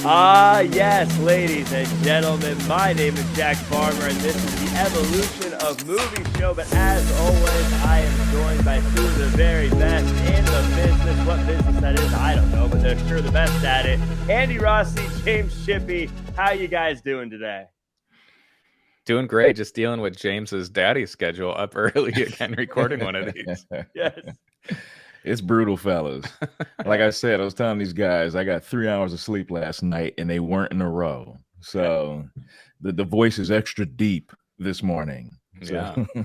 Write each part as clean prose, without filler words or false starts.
Yes, ladies and gentlemen, my name is Jack Farmer, and this is the Evolution of Movie Show. But as always, I am joined by two of the very best in the business. What business that is, I don't know, but they're sure the best at it. Andy Rossi, James Shippey, how you guys doing today? Doing great. Just dealing with James's daddy schedule, up early again, recording one of these. Yes. It's brutal, fellas. Like I said, I was telling these guys, I got 3 hours of sleep last night, and they weren't in a row. So the voice is extra deep this morning. So. Yeah.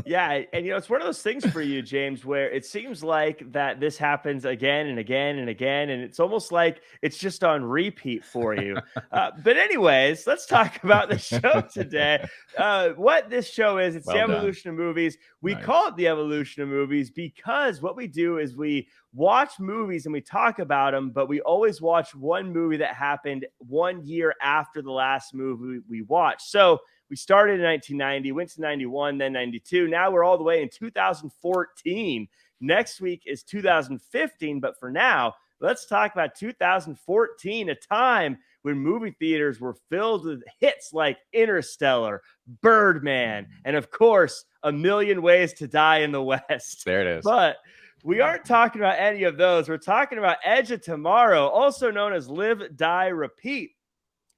Yeah, and it's one of those things for you, James, where it seems like that this happens again and again and again, and it's almost like it's just on repeat for you. But anyways, let's talk about the show today. What this show is, it's the Evolution of Movies. We call it the Evolution of Movies because what we do is we watch movies and we talk about them, but we always watch one movie that happened 1 year after the last movie we watched. So we started in 1990, went to 91, then 92. Now we're all the way in 2014. Next week is 2015. But for now, let's talk about 2014, a time when movie theaters were filled with hits like Interstellar, Birdman, and of course, A Million Ways to Die in the West. There it is. But we aren't talking about any of those. We're talking about Edge of Tomorrow, also known as Live, Die, Repeat.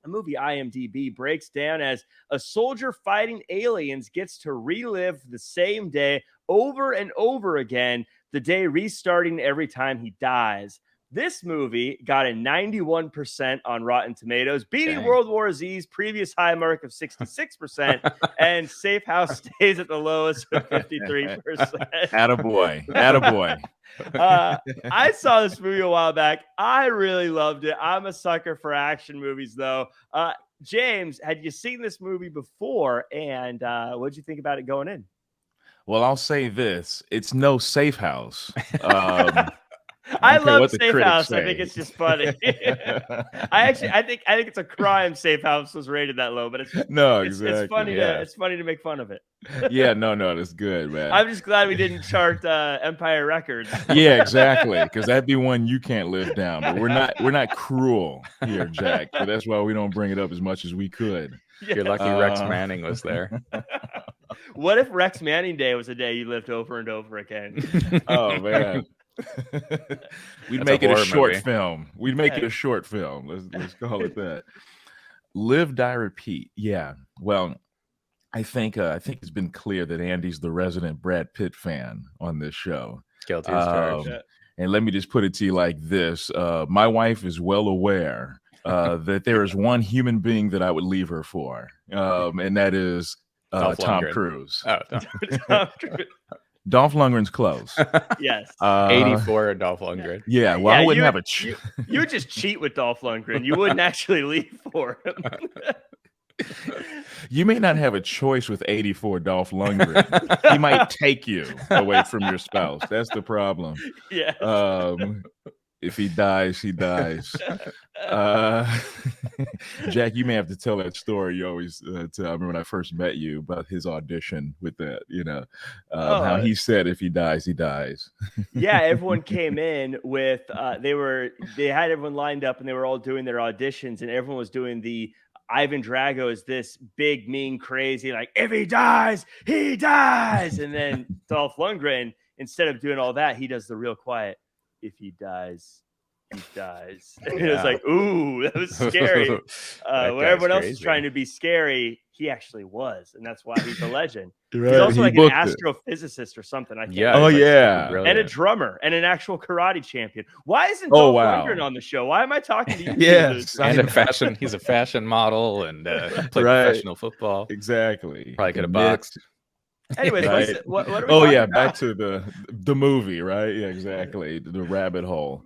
A movie IMDb breaks down as a soldier fighting aliens gets to relive the same day over and over again, the day restarting every time he dies. This movie got a 91% on Rotten Tomatoes, beating World War Z's previous high mark of 66%, and Safe House stays at the lowest with 53%. Attaboy. I saw this movie a while back. I really loved it. I'm a sucker for action movies, though. James, had you seen this movie before, and what did you think about it going in? Well, I'll say this. It's no Safe House. I love Safe House. I think it's just funny. I think it's a crime Safe House was rated that low, but it's funny. Yeah. It's funny to make fun of it. Yeah, no, that's good, man. I'm just glad we didn't chart Empire Records. Yeah, exactly, because that'd be one you can't live down. But we're not cruel here, Jack. So that's why we don't bring it up as much as we could. Yes. You're lucky Rex Manning was there. What if Rex Manning Day was a day you lived over and over again? Oh man. We'd make it a short film. We'd make it a short film. Let's call it that. Live, Die, Repeat. Yeah. Well, I think it's been clear that Andy's the resident Brad Pitt fan on this show. Guilty as charged. And let me just put it to you like this. My wife is well aware that there is one human being that I would leave her for. And that is Tom Cruise. Oh, Tom Cruise. Dolph Lundgren's close. Yes. 84 Dolph Lundgren. Yeah, well, I wouldn't have a you would just cheat with Dolph Lundgren. You wouldn't actually leave for him. You may not have a choice with 84 Dolph Lundgren. He might take you away from your spouse. That's the problem. Yes. If he dies, he dies. Jack, you may have to tell that story you always tell. I remember when I first met you about his audition with that, how he said if he dies, he dies. Yeah, everyone came in with, they had everyone lined up and they were all doing their auditions and everyone was doing the Ivan Drago is this big, mean, crazy, like, if he dies, he dies. And then Dolph Lundgren, instead of doing all that, he does the real quiet. If he dies, he dies. And it was like, ooh, that was scary. Where everyone else is trying to be scary, he actually was. And that's why he's a legend. Right. He's also like an astrophysicist or something. I think. Yeah. Oh, yeah. And a drummer and an actual karate champion. Why isn't Dolph Lundgren on the show? Why am I talking to you? Yes. And he's a fashion model and played professional football. Exactly. Probably could have boxed. Anyways, right. what are we about? Back to the movie, right? Yeah, exactly. The rabbit hole.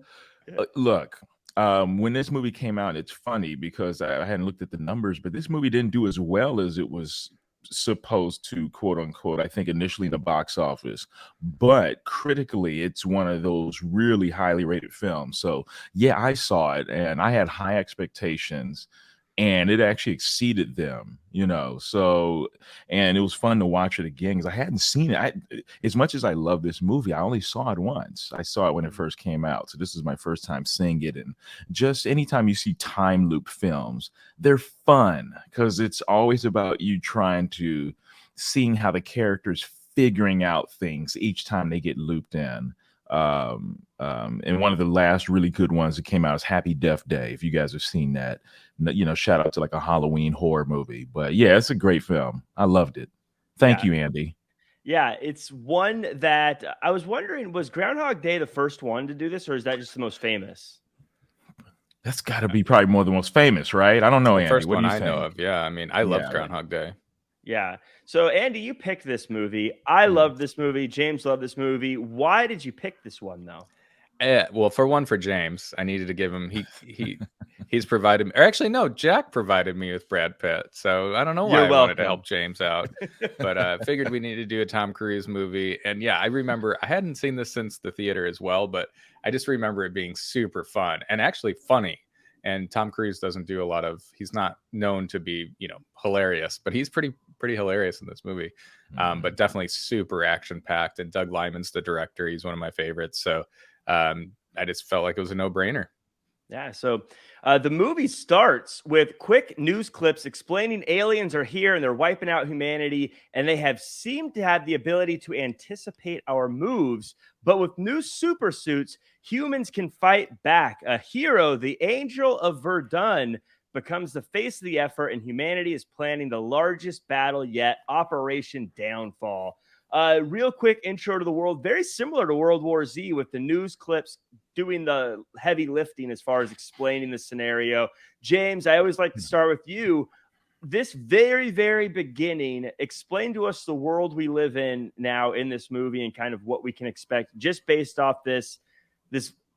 Look, when this movie came out, it's funny because I hadn't looked at the numbers, but this movie didn't do as well as it was supposed to, quote unquote, I think initially in the box office, but critically it's one of those really highly rated films. So yeah, I saw it and I had high expectations. and it actually exceeded them, so, and it was fun to watch it again because I hadn't seen it. As much as I love this movie, I only saw it once. I saw it when it first came out, so this is my first time seeing it. And just anytime you see time loop films, they're fun because it's always about you trying to seeing how the characters figuring out things each time they get looped in. And one of the last really good ones that came out is Happy Death Day. If you guys have seen that, shout out to like a Halloween horror movie. But yeah, it's a great film. I loved it. Thank you, Andy. Yeah, it's one that I was wondering, was Groundhog Day the first one to do this, or is that just the most famous? That's got to be probably more the most famous, right? I don't know, The Andy. first What one do you I think? know of. Yeah, I mean, I loved Groundhog Day. Yeah. So Andy, you picked this movie. I loved this movie. James loved this movie. Why did you pick this one though? Well, for James, I needed to give him he's provided me, or actually no, Jack provided me with Brad Pitt. So I don't know why I wanted to help James out, but I figured we needed to do a Tom Cruise movie. And yeah, I remember I hadn't seen this since the theater as well, but I just remember it being super fun and actually funny. And Tom Cruise doesn't do a lot of, he's not known to be, hilarious, but he's pretty hilarious in this movie. But definitely super action packed. And Doug Liman's the director. He's one of my favorites. So I just felt like it was a no-brainer. Yeah, so the movie starts with quick news clips explaining aliens are here and they're wiping out humanity, and they have seemed to have the ability to anticipate our moves. But with new super suits, humans can fight back. A hero, the Angel of Verdun, becomes the face of the effort, and humanity is planning the largest battle yet, Operation Downfall. Real quick intro to the world, very similar to World War Z, with the news clips doing the heavy lifting as far as explaining the scenario. James, I always like to start with you. This very, very beginning, explain to us the world we live in now in this movie and kind of what we can expect just based off this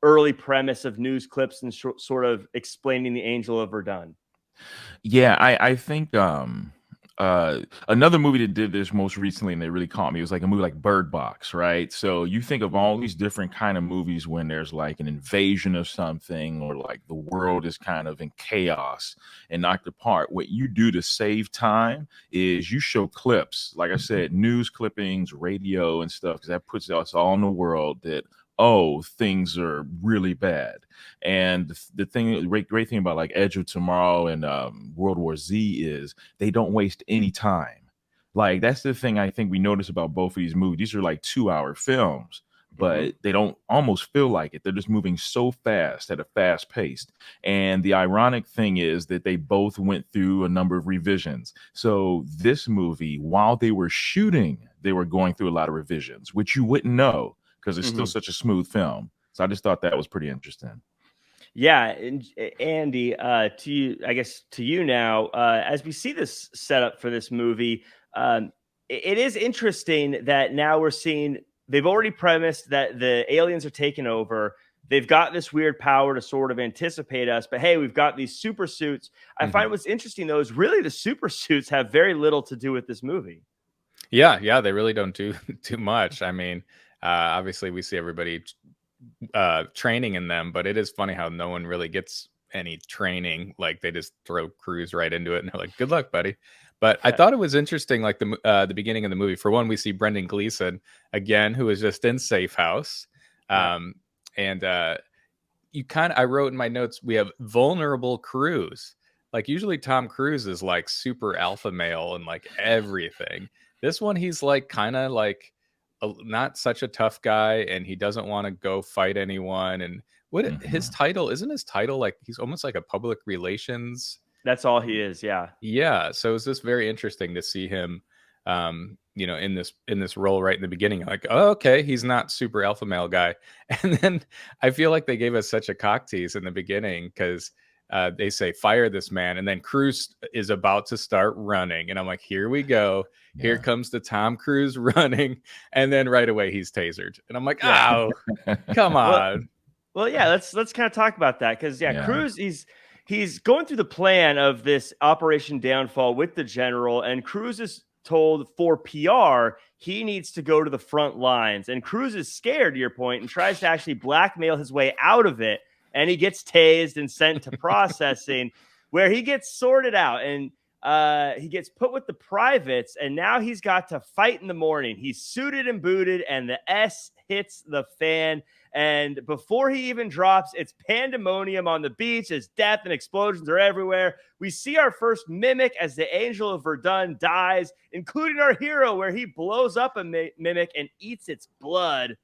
early premise of news clips and sort of explaining the Angel of Verdun. Yeah, I think another movie that did this most recently and they really caught me was like a movie like Bird Box, right? So you think of all these different kind of movies when there's like an invasion of something or like the world is kind of in chaos and knocked apart. What you do to save time is you show clips, like I said, news clippings, radio and stuff, because that puts us all in the world that, oh, things are really bad. And the great thing about like Edge of Tomorrow and World War Z is they don't waste any time. Like that's the thing I think we notice about both of these movies. These are like 2-hour films, but they don't almost feel like it. They're just moving so fast at a fast pace. And the ironic thing is that they both went through a number of revisions. So this movie, while they were shooting, they were going through a lot of revisions, which you wouldn't know because it's still such a smooth film. So I just thought that was pretty interesting. Yeah, and Andy, to you, I guess to you now, as we see this setup for this movie, it is interesting that now we're seeing they've already premised that the aliens are taking over. They've got this weird power to sort of anticipate us, but hey, we've got these super suits. I find what's interesting though is really the super suits have very little to do with this movie. Yeah, they really don't do too much. I mean, obviously we see everybody training in them, but it is funny how no one really gets any training. Like they just throw Cruise right into it and they're like, good luck, buddy. But I thought it was interesting, like the beginning of the movie. For one, we see Brendan Gleeson again, who is just in Safe House. And I wrote in my notes, we have vulnerable Cruise. Like usually Tom Cruise is like super alpha male and like everything. This one, he's like kind of like not such a tough guy, and he doesn't want to go fight anyone. And his title, isn't his title like he's almost like a public relations? That's all he is. Yeah. So it's just very interesting to see him, in this role right in the beginning. Like, oh, okay, he's not super alpha male guy. And then I feel like they gave us such a cock tease in the beginning because they say fire this man, and then Cruise is about to start running, and I'm like, here we go. Here comes the Tom Cruise running, and then right away he's tasered, and I'm like, oh, come on. Well, yeah, let's kind of talk about that because Cruise he's going through the plan of this Operation Downfall with the general, and Cruise is told for PR he needs to go to the front lines, and Cruise is scared to your point and tries to actually blackmail his way out of it. And he gets tased and sent to processing. where he gets sorted out and he gets put with the privates, and now he's got to fight in the morning. He's suited and booted, and the S hits the fan. And before he even drops, it's pandemonium on the beach as death and explosions are everywhere. We see our first mimic as the Angel of Verdun dies, including our hero, where he blows up a mimic and eats its blood.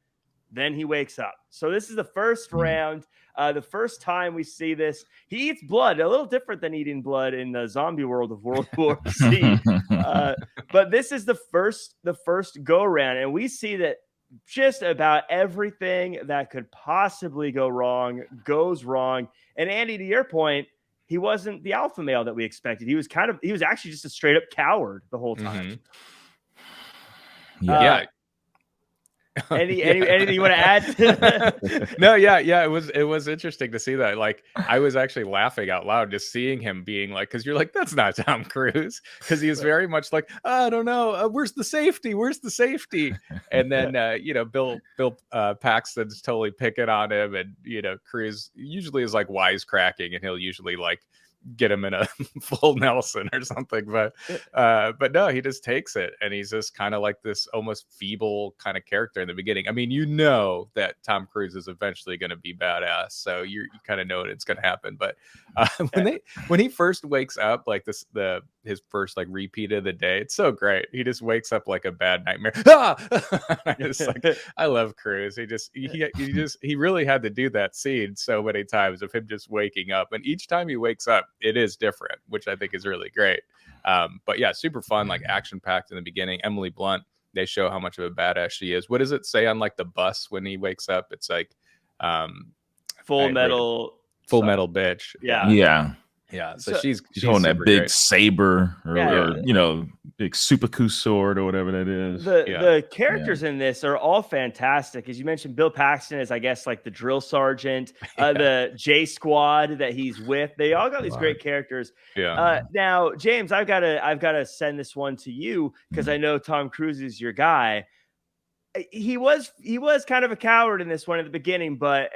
Then he wakes up. So this is the first round. The first time we see this, he eats blood, a little different than eating blood in the zombie world of World War C. But this is the first go round, and we see that just about everything that could possibly go wrong goes wrong. And Andy, to your point, he wasn't the alpha male that we expected. He was actually just a straight up coward the whole time. Yeah. Anything you want to add? No, yeah, it was interesting to see that. Like, I was actually laughing out loud just seeing him being like, because you're like, that's not Tom Cruise, because he was very much like, I don't know, where's the safety, and then Bill Paxton's totally picking on him, and Cruise usually is like wisecracking, and he'll usually like get him in a full Nelson or something, but no, he just takes it, and he's just kind of like this almost feeble kind of character in the beginning. I mean, that Tom Cruise is eventually going to be badass, so you kind of know it's going to happen. But when he first wakes up, like his first like repeat of the day, it's so great. He just wakes up like a bad nightmare. I love Cruise. He really had to do that scene so many times of him just waking up, and each time he wakes up, it is different, which I think is really great. But yeah, super fun, like action packed in the beginning. Emily Blunt, they show how much of a badass she is. What does it say on like the bus when he wakes up? It's like full metal bitch. Yeah. So she's holding that big great saber or big Supaku sword or whatever that is. The characters in this are all fantastic. As you mentioned, Bill Paxton is, I guess, like the drill sergeant, the J Squad that he's with. They all got these great characters. Yeah. Now, James, I've got to send this one to you because I know Tom Cruise is your guy. He was kind of a coward in this one at the beginning, but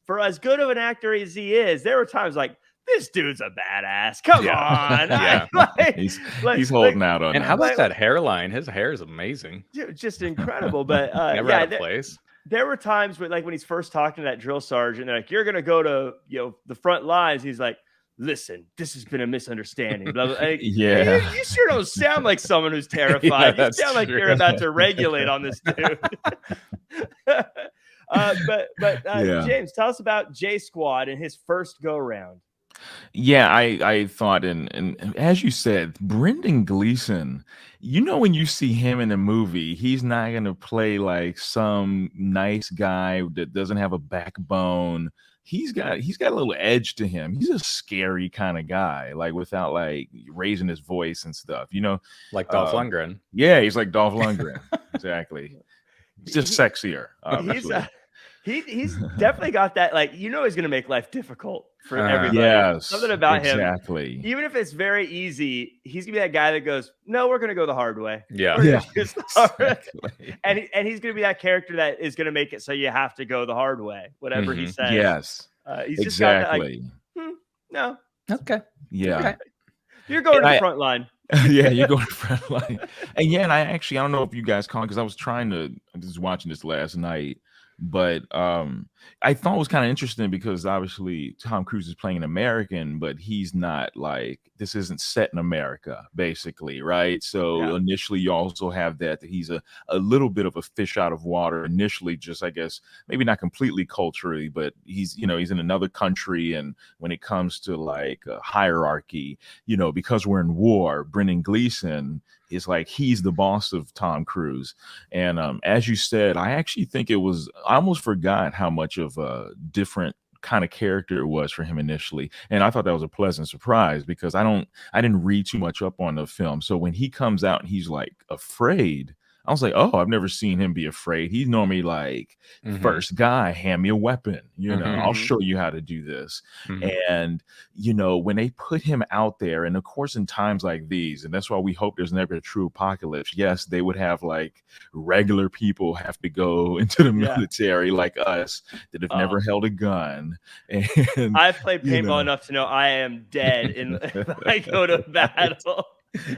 for as good of an actor as he is, there were times like, this dude's a badass. Come on. Yeah. He's holding out on and how about that hairline? His hair is amazing. Just incredible. But never out of place. There were times when he's first talking to that drill sergeant, they're like, you're gonna go to the front lines. He's like, listen, this has been a misunderstanding. Blah, blah. Like, you sure don't sound like someone who's terrified. You sound like you're about to regulate on this dude. James, tell us about J Squad and his first go round. Yeah, I thought, and as you said, Brendan Gleeson, when you see him in a movie, he's not going to play like some nice guy that doesn't have a backbone. He's got a little edge to him. He's a scary kind of guy, like without like raising his voice and stuff, like Dolph Lundgren. Yeah, he's like Dolph Lundgren. Exactly. He's just sexier. He's definitely got that, like, he's going to make life difficult for everybody. Yes, something about him. Exactly. Even if it's very easy, he's going to be that guy that goes, no, we're going to go the hard way. Yeah. Exactly. And he's going to be that character that is going to make it so you have to go the hard way, whatever he says. Yes. He's just got that, like, no. Okay. Yeah. Okay. You're going to the front line. Yeah, you go to the front line. And I don't know if you guys caught, because I was watching this last night. But I thought it was kind of interesting because obviously Tom Cruise is playing an American, but he's not like, this isn't set in America, basically, right? So initially you also have that he's a little bit of a fish out of water initially, just I guess maybe not completely culturally, but he's he's in another country, and when it comes to like hierarchy, because we're in war, Brendan Gleeson is like, he's the boss of Tom Cruise. And as you said, I actually think I almost forgot how much of a different kind of character it was for him initially. And I thought that was a pleasant surprise because I didn't read too much up on the film. So when he comes out and he's like afraid, I was like, oh, I've never seen him be afraid. He's normally like, first guy, hand me a weapon. I'll show you how to do this. And, when they put him out there, and of course, in times like these, and that's why we hope there's never a true apocalypse. Yes, they would have like regular people have to go into the military like us that have never held a gun. And I've played paintball enough to know I am dead if I go to battle.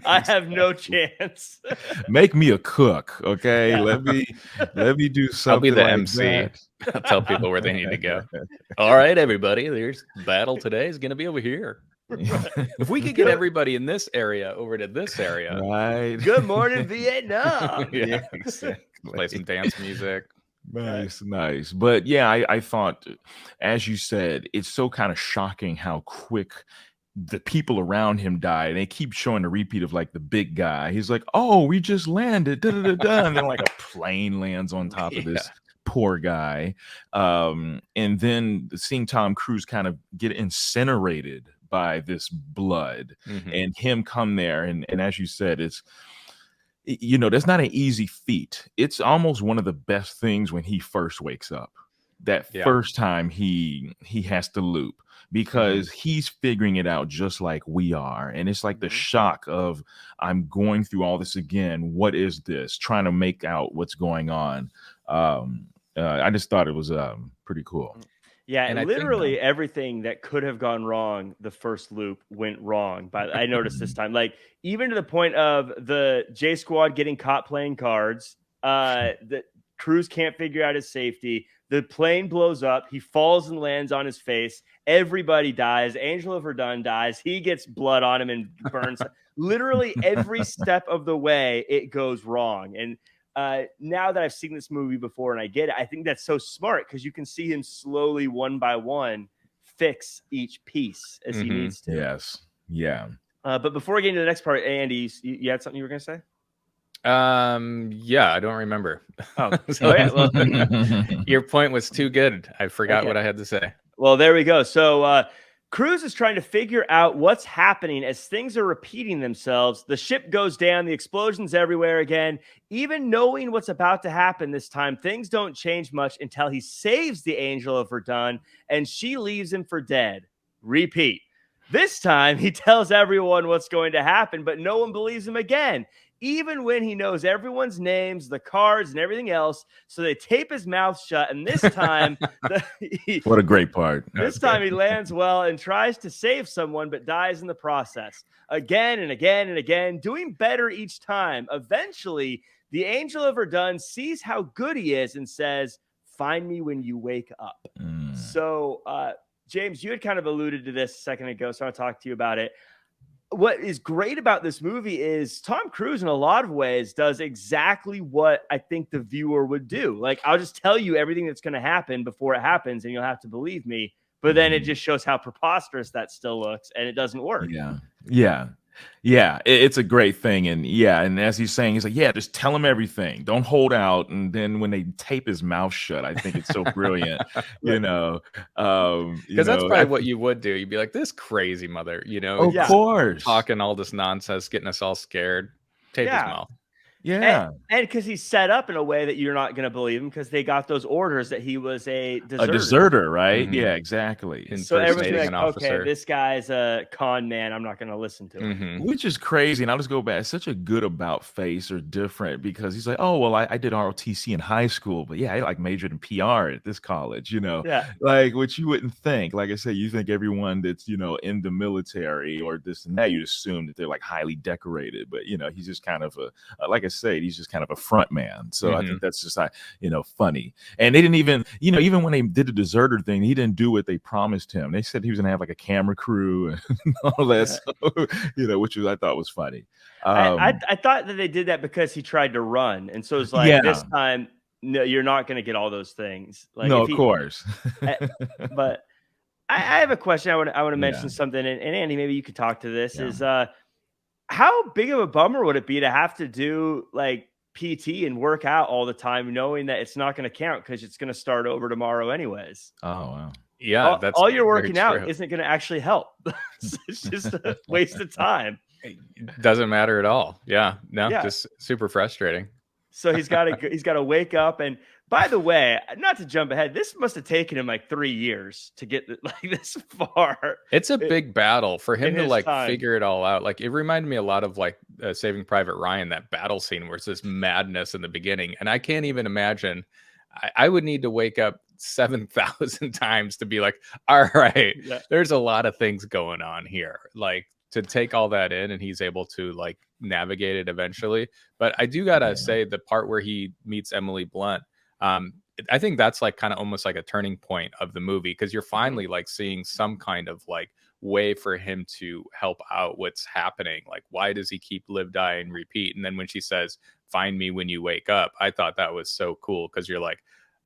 I have no chance. Make me a cook, okay? Yeah. Let me do something. I'll be the like MC. That. I'll tell people where they need to go. All right, everybody. There's battle today is going to be over here. If we could get everybody in this area over to this area, right? Good morning, Vietnam. Yeah, exactly. Play some dance music. Nice. But yeah, I thought, as you said, it's so kind of shocking how quick the people around him died. And they keep showing a repeat of like the big guy. He's like, oh, we just landed. And then like a plane lands on top of this poor guy. And then seeing Tom Cruise kind of get incinerated by this blood and him come there. And as you said, it's, that's not an easy feat. It's almost one of the best things when he first wakes up. That first time he has to loop, because he's figuring it out just like we are. And it's like the shock of, I'm going through all this again. What is this? Trying to make out what's going on. I just thought it was pretty cool. Yeah, and literally everything that could have gone wrong the first loop went wrong. But I noticed this time, like even to the point of the J Squad getting caught playing cards, that Cruise can't figure out his safety. The plane blows up. He falls and lands on his face. Everybody dies. Angela Verdun dies. He gets blood on him and burns. Literally every step of the way, it goes wrong. And now that I've seen this movie before and I get it, I think that's so smart, because you can see him slowly, one by one, fix each piece as he needs to. Yes. Yeah. But before we get into the next part, Andy, you had something you were going to say? Yeah, I don't remember. Oh, well, your point was too good. I forgot what I had to say. Well, there we go. So Cruise is trying to figure out what's happening as things are repeating themselves. The ship goes down, the explosions everywhere again. Even knowing what's about to happen this time, things don't change much until he saves the Angel of Verdun and she leaves him for dead. Repeat. This time, he tells everyone what's going to happen, but no one believes him again, even when he knows everyone's names, the cards, and everything else. So they tape his mouth shut. And this time, what a great part. This time he lands well and tries to save someone, but dies in the process. Again and again and again, doing better each time. Eventually, the Angel of Verdun sees how good he is and says, "Find me when you wake up." So, James, you had kind of alluded to this a second ago, so I'll talk to you about it. What is great about this movie is Tom Cruise, in a lot of ways, does exactly what I think the viewer would do. Like, I'll just tell you everything that's going to happen before it happens, and you'll have to believe me. But then it just shows how preposterous that still looks, and it doesn't work. Yeah, it's a great thing. And as he's saying, he's like, just tell him everything. Don't hold out. And then when they tape his mouth shut, I think it's so brilliant, because that's probably what you would do. You'd be like, this crazy mother, of course, talking all this nonsense, getting us all scared. Tape his mouth. Yeah. And because he's set up in a way that you're not going to believe him, because they got those orders that he was a deserter, right? Yeah, exactly. And so everyone's like, okay, this guy's a con man. I'm not going to listen to him. Which is crazy. And I'll just go back. It's such a good about face or different, because he's like, oh, well, I did ROTC in high school, but I like majored in PR at this college, like what you wouldn't think. Like I said, you think everyone that's, in the military or this and that, you assume that they're like highly decorated, but he's just kind of like I said, he's just kind of a front man. So I think that's just funny. And they didn't even even when they did the deserter thing, he didn't do what they promised him. They said he was gonna have like a camera crew and all that. So, which I thought was funny. I thought that they did that because he tried to run, and so it's like this time, no, you're not gonna get all those things. Like, no, of course. But I have a question. I want to mention something, and Andy, maybe you could talk to this. Is how big of a bummer would it be to have to do like PT and work out all the time, knowing that it's not going to count because it's going to start over tomorrow anyways? Oh, wow. Yeah. That's all you're working out isn't going to actually help. It's just a waste of time. It doesn't matter at all. Yeah. No, just super frustrating. So he's got to wake up. And by the way, not to jump ahead, this must have taken him like 3 years to get like this far. It's a big battle for him in to his like time. figure it all out. Like it reminded me a lot of like Saving Private Ryan, that battle scene where it's this madness in the beginning. And I can't even imagine. I would need to wake up 7,000 times to be like, all right, Yeah. there's a lot of things going on here. Like to take all that in, and he's able to like navigate it eventually. But I do gotta say, the part where he meets Emily Blunt, I think that's like kind of almost like a turning point of the movie, because you're finally like seeing some kind of like way for him to help out what's happening. Like, why does he keep live, die, and repeat? And then when she says, "Find me when you wake up," I thought that was so cool, because you're like,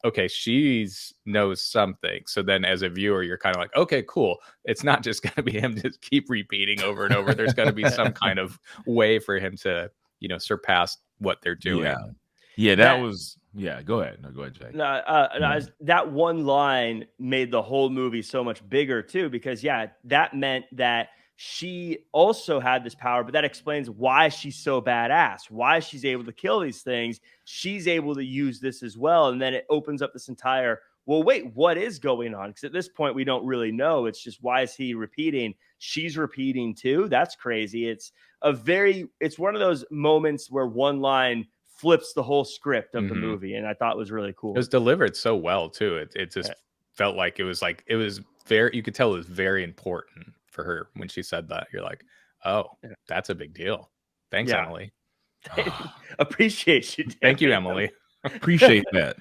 okay, she's knows something. So then as a viewer, you're kind of like, okay, cool. It's not just going to be him just keep repeating over and over. There's got to be some kind of way for him to, surpass what they're doing. Yeah, that was, go ahead. No, go ahead, Jake. That one line made the whole movie so much bigger too, because that meant that she also had this power, but that explains why she's so badass, why she's able to kill these things. She's able to use this as well. And then it opens up this entire, well, wait, what is going on? Because at this point, we don't really know. It's just, why is he repeating? She's repeating too. That's crazy. It's one of those moments where one line flips the whole script of the movie. And I thought it was really cool. It was delivered so well too. It just felt like it was very, you could tell it was very important for her when she said that. You're like, oh, that's a big deal. Thanks, Emily. Appreciate you. Thank you, Emily. Appreciate that.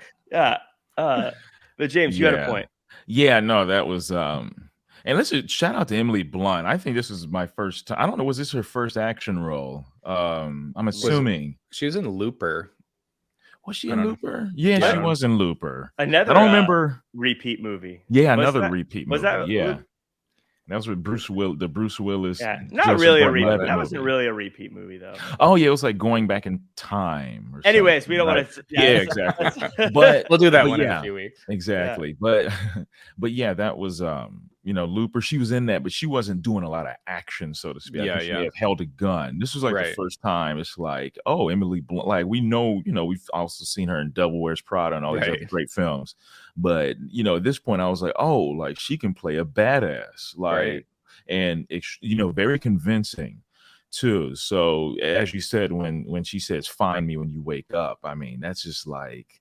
But James, you had a point. Yeah, no, that was and let's just shout out to Emily Blunt. I think this is my first time. I don't know, was this her first action role? I'm assuming she was in Looper. Was she in Looper? Yeah, she was in Looper. Another I don't remember repeat movie. Yeah, another repeat movie. Was that that was with Bruce Willis. Yeah, not really a repeat. That wasn't really a repeat movie though. Oh yeah, it was like going back in time. Or Anyways, something. We don't want to. Yeah, exactly. But we'll do that one in a few weeks. Exactly. Yeah. But yeah, that was Looper. She was in that, but she wasn't doing a lot of action, so to speak. She may have held a gun. This was like the first time. It's like, oh, Emily Blunt. Like we know, we've also seen her in Devil Wears Prada and all these other great films. But at this point, I was like, oh, like she can play a badass, like, and very convincing too. So as you said, when she says, "Find me when you wake up," I mean, that's just like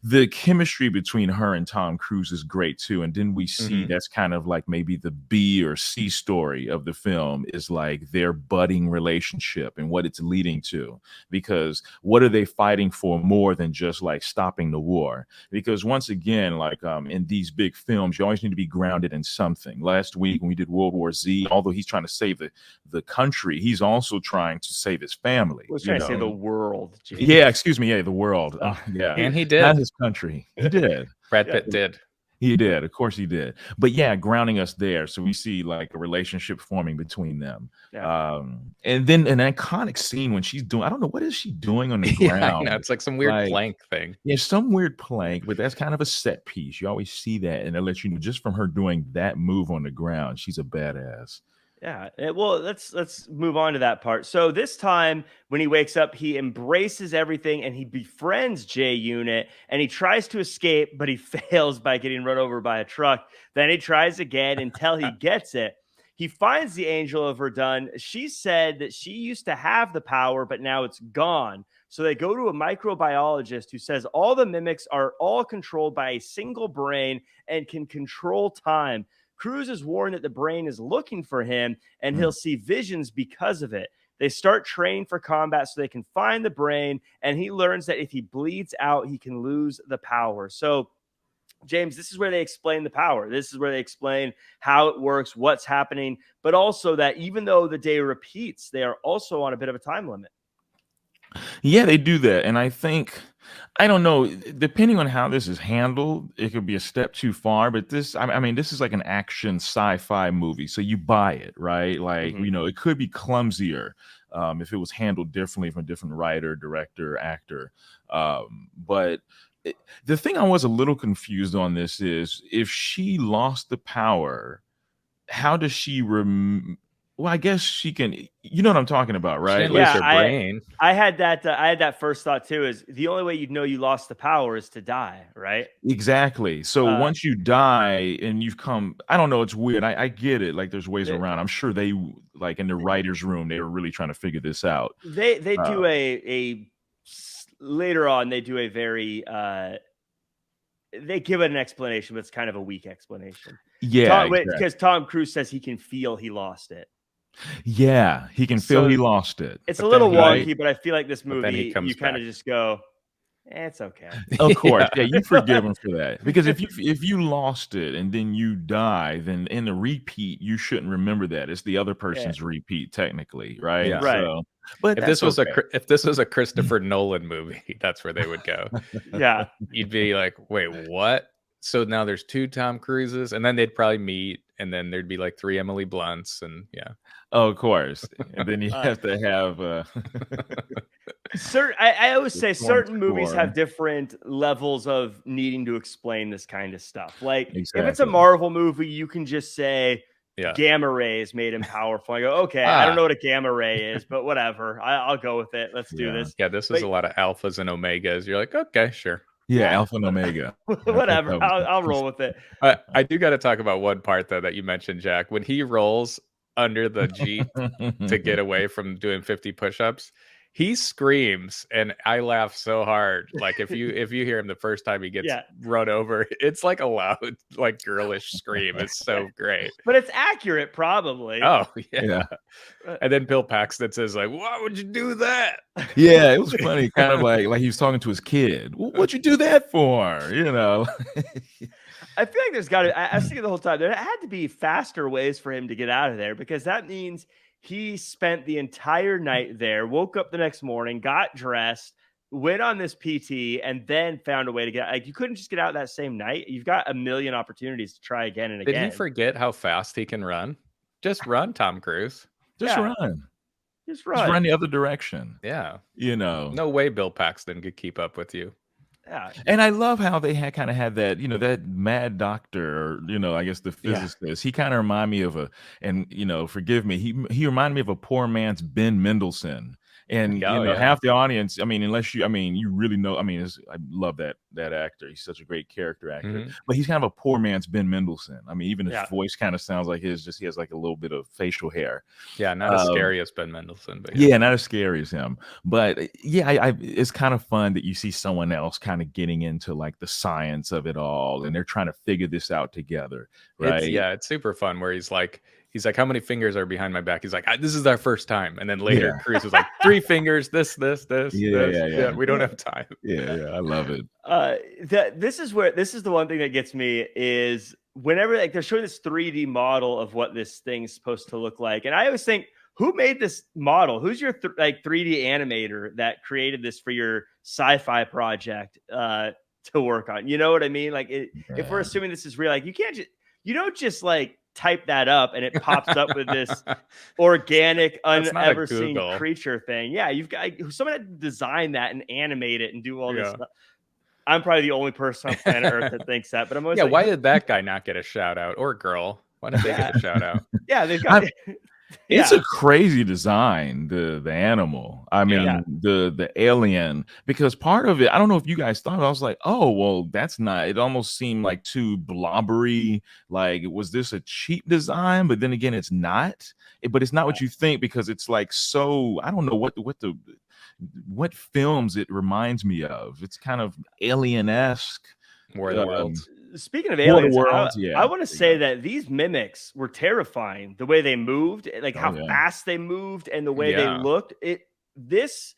the chemistry between her and Tom Cruise is great too. And then we see that's kind of like maybe the B or C story of the film is like their budding relationship and what it's leading to, because what are they fighting for more than just like stopping the war? Because once again, like in these big films, you always need to be grounded in something. Last week when we did World War Z, although he's trying to save the country, he's also trying to save his family. He's trying to save the world. Geez. Yeah, excuse me. Yeah, the world. And he did. Not his country. He did. Brad Pitt did. He did. Of course he did. But grounding us there. So we see like a relationship forming between them. And then an iconic scene when she's doing, I don't know, what is she doing on the ground? It's like some weird plank thing. Yeah, some weird plank, but that's kind of a set piece. You always see that. And it lets you know just from her doing that move on the ground, she's a badass. Yeah. Well, let's move on to that part. So this time when he wakes up, he embraces everything and he befriends J Unit and he tries to escape, but he fails by getting run over by a truck. Then he tries again until he gets it. He finds the Angel of Verdun. She said that she used to have the power, but now it's gone. So they go to a microbiologist who says all the mimics are all controlled by a single brain and can control time. Cruise is warned that the brain is looking for him and he'll see visions because of it. They start training for combat so they can find the brain, and he learns that if he bleeds out, he can lose the power. So, James, this is where they explain the power. This is where they explain how it works, what's happening, but also that even though the day repeats, they are also on a bit of a time limit. Yeah, they do that. And I think, I don't know, depending on how this is handled, it could be a step too far. But this, I mean, this is like an action sci-fi movie. So you buy it, right? Like, it could be clumsier if it was handled differently from a different writer, director, actor. But the thing I was a little confused on this is if she lost the power, how does she Well, I guess she can. You know what I'm talking about, She right? didn't Like, lose her brain. I had that. I had that first thought too. Is the only way you'd know you lost the power is to die, right? exactly. So Uh, once you die and you've come, I don't know. It's weird. I get it. Like, there's ways they around. I'm sure they, like, in the writers' room, they were really trying to figure this out. they Uh, do later on. They do a very they give it an explanation, but it's kind of a weak explanation. yeah, exactly. Because Tom Cruise says he can feel he lost it. Yeah, he can feel So he lost it. it's a But then little Right. wonky, but I feel like this But then he movie, comes you kind of back. just go, it's okay. Of course, Yeah. yeah, you forgive him for that because if you lost it and then you die, then in the repeat you shouldn't remember that. It's the other Yeah. person's repeat, technically, right? Yeah. Right. So, but If that's this was okay. if this was a Christopher Nolan movie, that's where they would go. Yeah. You'd be like, wait, what? So now there's 2 Tom Cruises, and then they'd probably meet, and then there'd be like 3 Emily Blunts, and yeah. Oh, of course, and then you Uh, have to have I always the say storm certain movies score. have different levels of needing to explain this kind of stuff. Like if it's a Exactly. Marvel movie, you can just say Yeah. gamma rays made him powerful. I go, okay, I don't know what a gamma ray is, but whatever. I'll go with it. Let's do Yeah. this. Yeah, this is But a lot of alphas and omegas. You're like, okay, sure. Yeah, Yeah. Alpha and Omega. I thought whatever. that was I'll roll with it. I do got to talk about one part though that you mentioned, Jack. When he rolls under the Jeep to get away from doing 50 push-ups, he screams, and I laugh so hard. Like if you hear him the first time he gets Yeah. run over, it's like a loud, like girlish scream. It's so great. But it's accurate, probably. Oh yeah. Yeah. And then Bill Paxton says, like, why would you do that? Yeah, it was funny, kind of like he was talking to his kid. What'd you do that for? You know. I feel like there's got to, I was thinking the whole time, there had to be faster ways for him to get out of there because that means he spent the entire night there, woke up the next morning, got dressed, went on this PT, and then found a way to get out. Like, you couldn't just get out that same night. You've got a million opportunities to try again and Did again. he forget how fast he can run? Just run, Tom Cruise. Just Yeah. run. Just Just run the other direction. Yeah. You know. No way Bill Paxton could keep up with you. Yeah. And I love how they had kind of had that, you know, that mad doctor, or, you know, I guess the physicist. He kind of reminded me of and you know, forgive me, he reminded me of a poor man's Ben Mendelsohn. And Yeah, you know, yeah. half the audience, I mean, unless you, I mean, you really know, I mean, I love that actor. He's such a great character actor. Mhm. But he's kind of a poor man's Ben Mendelsohn. I mean, even his Yeah. voice kind of sounds like his. Just he has like a little bit of facial hair. Yeah, not as scary as Ben Mendelsohn, but Yeah, not as scary as him. But yeah, it's kind of fun that you see someone else kind of getting into like the science of it all, and they're trying to figure this out together, right? It's super fun where he's like, how many fingers are behind my back? He's like, this is our first time. And then later Cruz is like, 3 fingers, this. Yeah. We don't have time. Yeah, I love it. This is the one thing that gets me is whenever like they're showing this 3D model of what this thing's supposed to look like. And I always think, who made this model? Who's your 3D animator that created this for your sci-fi project to work on? You know what I mean? Like if we're assuming this is real, like you don't just like type that up and it pops up with this organic, unever seen creature thing. Yeah, you've got someone had to design that and animate it and do all this stuff. I'm probably the only person on planet Earth that thinks that, but I'm always why did that guy not get a shout out, or girl? Why did they get a shout out? Yeah, they've got It's a crazy design, the animal. I mean, the alien, because part of it, I don't know if you guys thought, I was like, oh, well, that's not, it almost seemed like too blobbery. Like, was this a cheap design? But then again, it's not. But it's not what you think, because it's like, so I don't know what films it reminds me of. It's kind of alien-esque. War of the Worlds. Speaking of aliens, I want to Yeah. say that these mimics were terrifying. The way they moved, like how fast they moved, and the way they looked. This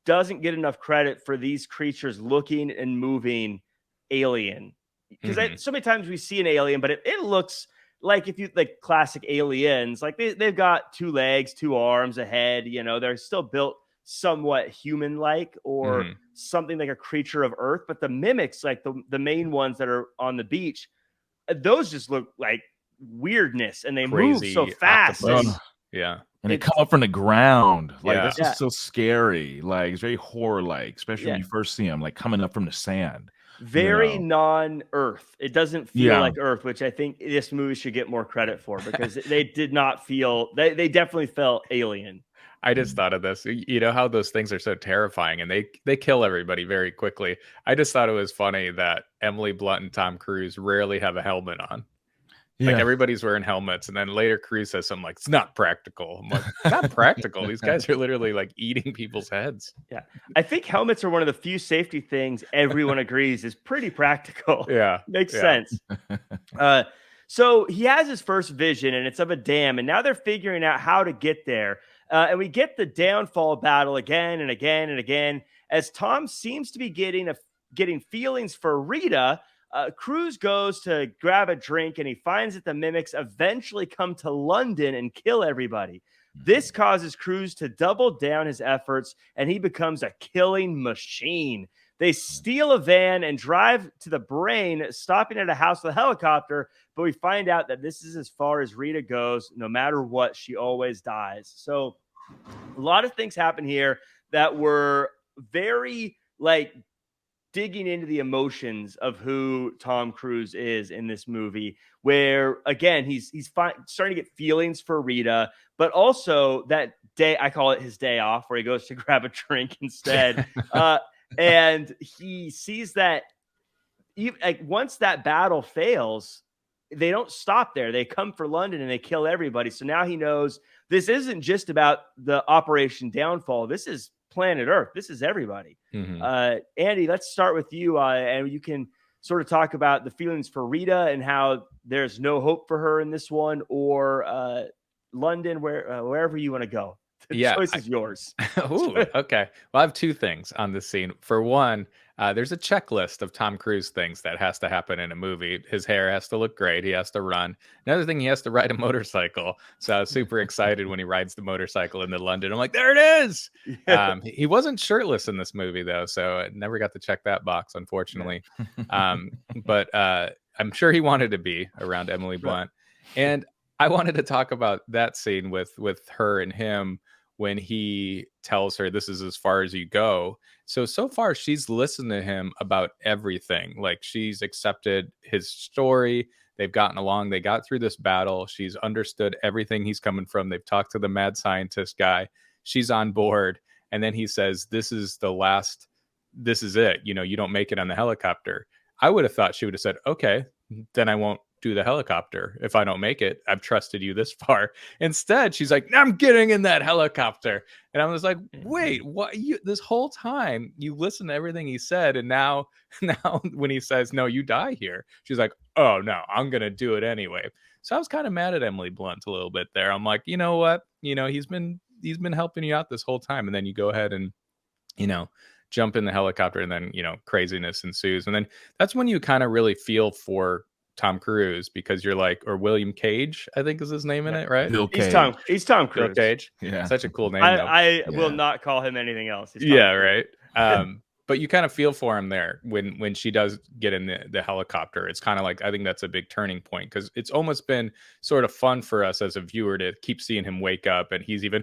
doesn't get enough credit for these creatures looking and moving alien. Because so many times we see an alien, but it looks like, if you like classic aliens, like they've got 2 legs, 2 arms, a head. You know, they're still built somewhat human-like, or something like a creature of Earth. But the mimics, like the main ones that are on the beach, those just look like weirdness, and they move so fast. And they come up from the ground. Like, that's just so scary. Like, it's very horror-like, especially when you first see them, like coming up from the sand. very non-Earth. It doesn't feel Yeah. like Earth, which I think this movie should get more credit for, because they did not feel, they definitely felt alien. I just thought of this. You know how those things are so terrifying and they kill everybody very quickly. I just thought it was funny that Emily Blunt and Tom Cruise rarely have a helmet on. Yeah. Like everybody's wearing helmets, and then later Cruise says something like, "It's not practical." I'm like, "It's not practical. These guys are literally like eating people's heads." Yeah. I think helmets are one of the few safety things everyone agrees is pretty practical. Yeah. Makes Yeah. sense. So he has his first vision, and it's of a dam, and now they're figuring out how to get there. And we get the downfall battle again and again and again, as Tom seems to be getting feelings for Rita. Cruz goes to grab a drink, and he finds that the mimics eventually come to London and kill everybody. This causes Cruz to double down his efforts, and he becomes a killing machine. They steal a van and drive to the brain, stopping at a house with a helicopter, but we find out that this is as far as Rita goes. No matter what, she always dies. So a lot of things happen here that were very like digging into the emotions of who Tom Cruise is in this movie, where again, he's starting to get feelings for Rita, but also that day, I call it his day off, where he goes to grab a drink instead. And he sees that even, like, once that battle fails, they don't stop there. They come for London and they kill everybody. So now he knows this isn't just about the Operation Downfall. This is planet Earth. This is everybody. Mhm. Andy, let's start with you, and you can sort of talk about the feelings for Rita and how there's no hope for her in this one, or London, wherever you want to go. The Yeah, choice is yours. Ooh, okay. Well, I have two things on this scene. For one, there's a checklist of Tom Cruise things that has to happen in a movie. His hair has to look great. He has to run. Another thing, he has to ride a motorcycle. So I was super excited when he rides the motorcycle into London. I'm like, there it is. He wasn't shirtless in this movie, though, so I never got to check that box, unfortunately. But I'm sure he wanted to be around Emily Blunt. And I wanted to talk about that scene with her and him, when he tells her this is as far as you go. So far she's listened to him about everything. Like, she's accepted his story. They've gotten along. They got through this battle. She's understood everything he's coming from. They've talked to the mad scientist guy. She's on board. And then he says, this is it. You know, you don't make it on the helicopter. I would have thought she would have said, okay, then I won't do the helicopter if I don't make it. I've trusted you this far. Instead, she's like, I'm getting in that helicopter. And I was like, wait, what? This whole time you listen to everything he said, and now when he says, no, you die here, she's like, oh no, I'm gonna do it anyway. So I was kind of mad at Emily Blunt a little bit there. I'm like, you know what? You know, he's been helping you out this whole time, and then you go ahead and, you know, jump in the helicopter, and then, you know, craziness ensues. And then that's when you kind of really feel for Tom Cruise, because you're like, or William Cage, I think is his name in it, right? He's Tom Cruise. Bill Cage. Yeah. Such a cool name. I will not call him anything else. Yeah, right. But you kind of feel for him there when she does get in the helicopter. It's kind of like, I think that's a big turning point, because it's almost been sort of fun for us as a viewer to keep seeing him wake up, and he's even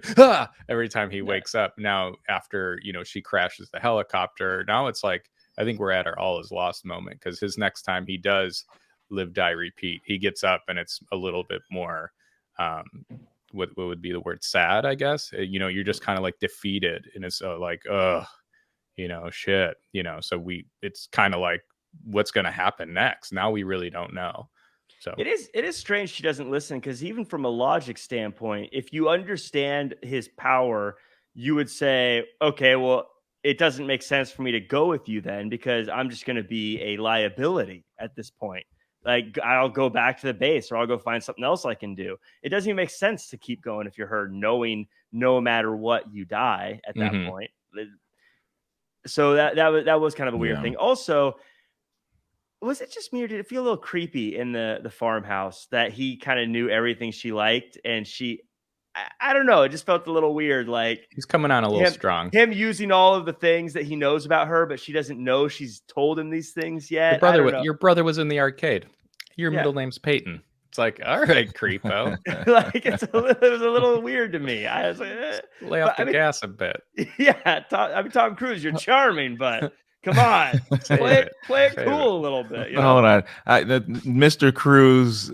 every time he wakes up. Now, after, you know, she crashes the helicopter, now it's like, I think we're at our all is lost moment, because his next time he does live, die, repeat, he gets up, and it's a little bit more what would be the word, sad, I guess. You know, you're just kind of like defeated, and it's like, you know, shit, you know. So it's kind of like, what's going to happen next? Now we really don't know. So it is strange she doesn't listen, because even from a logic standpoint, if you understand his power, you would say, okay, well, it doesn't make sense for me to go with you then, because I'm just going to be a liability at this point. Like, I'll go back to the base, or I'll go find something else I can do. It doesn't even make sense to keep going if you're her, knowing no matter what you die at that point. So that was kind of a weird thing. Also, was it just me, or did it feel a little creepy in the farmhouse that he kind of knew everything she liked, and I don't know, it just felt a little weird. Like, he's coming on a little strong. Him using all of the things that he knows about her, but she doesn't know she's told him these things yet. Your brother was in the arcade. Your middle name's Peyton. It's like, all right, creepo. Like, it was a little weird to me. I was like, lay off the gas a bit. Yeah, Tom Cruise, you're charming, but Come on, play it Save cool a little bit. You know? Hold on, Mr. Cruz.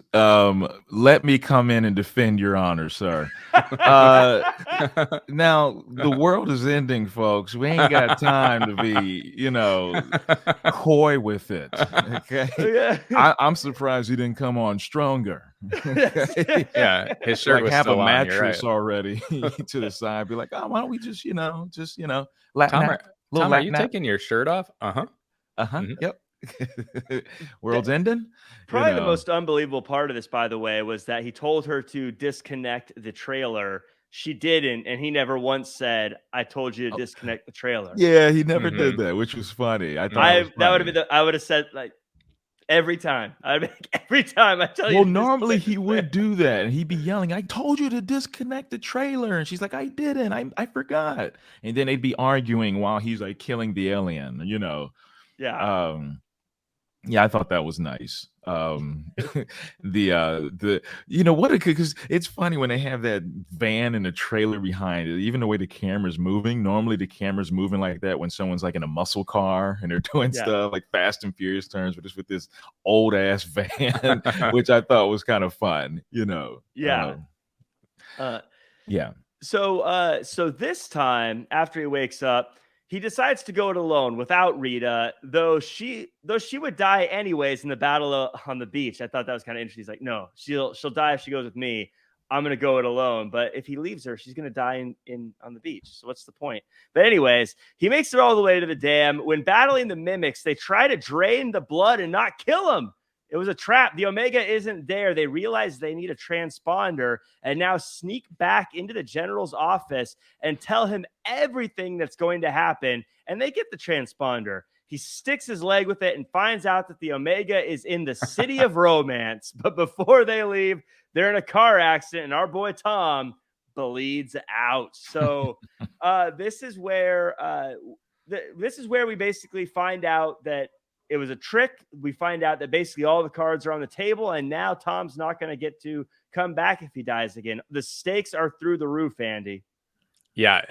Let me come in and defend your honor, sir. Now the world is ending, folks. We ain't got time to be, coy with it. Okay, Yeah. I'm surprised he didn't come on stronger. Okay? Yeah, his shirt Like was have a still on. You're mattress right. already to the side. Be like, oh, why don't we just, Latin Tom, nap, little Tom, are you Latin nap. taking your shirt off? Mhm. Yep. World's ending. Probably the most unbelievable part of this, by the way, was that he told her to disconnect the trailer. She didn't, and he never once said, "I told you to disconnect the trailer." Yeah, he never did Mhm. that, which was funny. I thought it was That would have funny. been. I would have said like every time. I'd be like, every time I tell you. Well, to normally disconnect he the would trailer." do that, and he'd be yelling, "I told you to disconnect the trailer," and she's like, "I didn't. I forgot." And then they'd be arguing while he's like killing the alien. Yeah. Yeah, I thought that was nice. Because it's funny when they have that van and the trailer behind it, even the way the camera's moving. Normally the camera's moving like that when someone's like in a muscle car and they're doing Yeah. stuff like Fast and Furious turns, but just with this old ass van, which I thought was kind of fun, Yeah. Yeah. So this time after he wakes up, he decides to go it alone without Rita, though she would die anyways in the battle on the beach. I thought that was kind of interesting. He's like, no, she'll die if she goes with me. I'm gonna go it alone. But if he leaves her, she's gonna die in on the beach. So what's the point? But anyways, he makes it all the way to the dam. When battling the mimics, they try to drain the blood and not kill him. It was a trap. The Omega isn't there. They realize they need a transponder and now sneak back into the general's office and tell him everything that's going to happen. And they get the transponder. He sticks his leg with it and finds out that the Omega is in the city of romance. But before they leave, they're in a car accident, and our boy Tom bleeds out. So this is where we basically find out that it was a trick. We find out that basically all the cards are on the table, and now Tom's not going to get to come back if he dies again. The stakes are through the roof, Andy. Yeah,